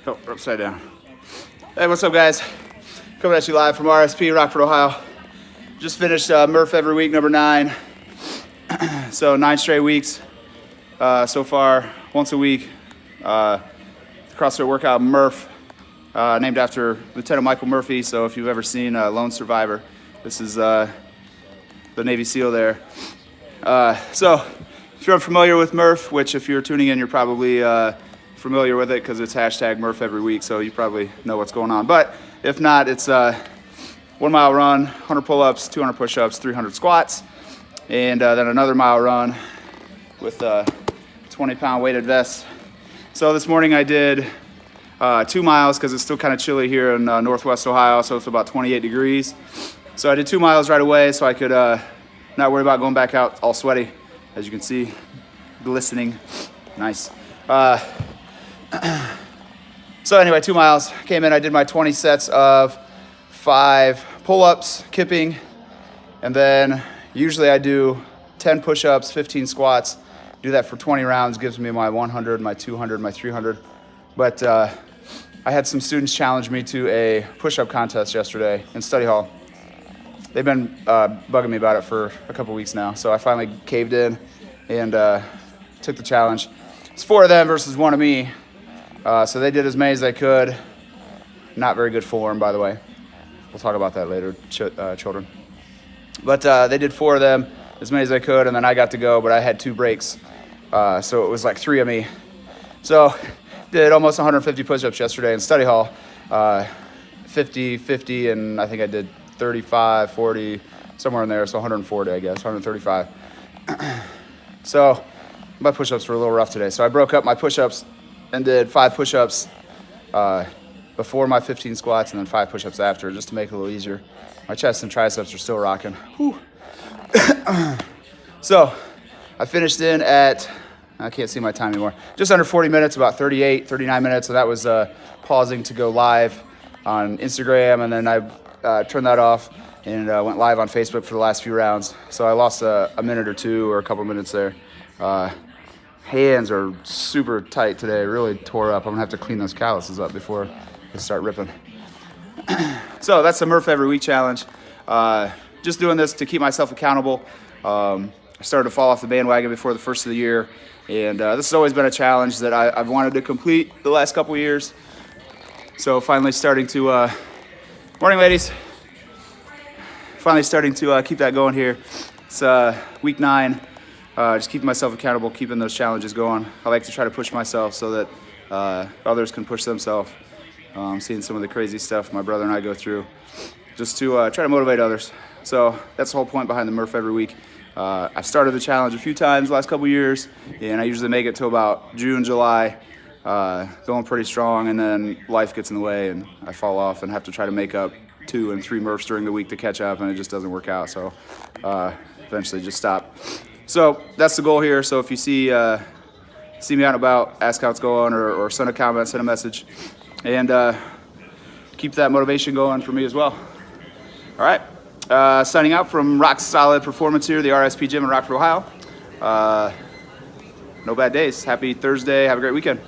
Oh, we're upside down. Hey, what's up, guys? Coming at you live from RSP, Rockford, Ohio. Just finished Murph every week, number 9. So 9 straight weeks so far, once a week. CrossFit workout Murph, named after Lieutenant Michael Murphy. So if you've ever seen Lone Survivor, this is the Navy SEAL there. So if you're unfamiliar with Murph, which if you're tuning in, you're probably familiar with it because it's hashtag Murph every week, so you probably know what's going on. But if not, it's a 1 mile run, 100 pull-ups, 200 push-ups, 300 squats, and then another mile run with a 20-pound weighted vest. So this morning I did 2 miles because it's still kind of chilly here in Northwest Ohio, so it's about 28 degrees. So I did 2 miles right away so I could not worry about going back out all sweaty. As you can see, glistening, nice. So anyway, 2 miles, came in, I did my 20 sets of 5 pull-ups, kipping, and then usually I do 10 push-ups, 15 squats, do that for 20 rounds, gives me my 100, my 200, my 300. But I had some students challenge me to a push-up contest yesterday in study hall. They've been bugging me about it for a couple weeks now, so I finally caved in and took the challenge. It's 4 of them versus 1 of me. So they did as many as they could. Not very good form, by the way. We'll talk about that later, children. But they did 4 of them, as many as they could, and then I got to go, but I had 2 breaks. So it was like 3 of me. So did almost 150 push-ups yesterday in study hall. 50, 50, and I think I did 35, 40, somewhere in there, so 140, I guess, 135. So my push-ups were a little rough today. So I broke up my push-ups and did 5 push-ups before my 15 squats and then 5 push-ups after, just to make it a little easier. My chest and triceps are still rocking. Whew. So I finished in at, I can't see my time anymore, just under 40 minutes, about 38, 39 minutes. So that was pausing to go live on Instagram, and then I turned that off and went live on Facebook for the last few rounds. So I lost a minute or 2 or a couple minutes there. Hands are super tight today, really tore up. I'm gonna have to clean those calluses up before they start ripping. So that's the Murph every week challenge. Just doing this to keep myself accountable. I started to fall off the bandwagon before the first of the year, and this has always been a challenge that I've wanted to complete the last couple years. So finally starting to, morning ladies, finally starting to keep that going here. It's week 9. Just keeping myself accountable, keeping those challenges going. I like to try to push myself so that others can push themselves. Seeing some of the crazy stuff my brother and I go through, just to try to motivate others. So that's the whole point behind the Murph every week. I've started the challenge a few times the last couple years, and I usually make it till about June, July, going pretty strong, and then life gets in the way and I fall off and have to try to make up 2 and 3 Murphs during the week to catch up, and it just doesn't work out. So eventually just stop. So that's the goal here. So if you see me out and about, ask how it's going, or send a comment, send a message, and keep that motivation going for me as well. All right, signing out from Rock Solid Performance here, the RSP Gym in Rockford, Ohio. No bad days. Happy Thursday. Have a great weekend.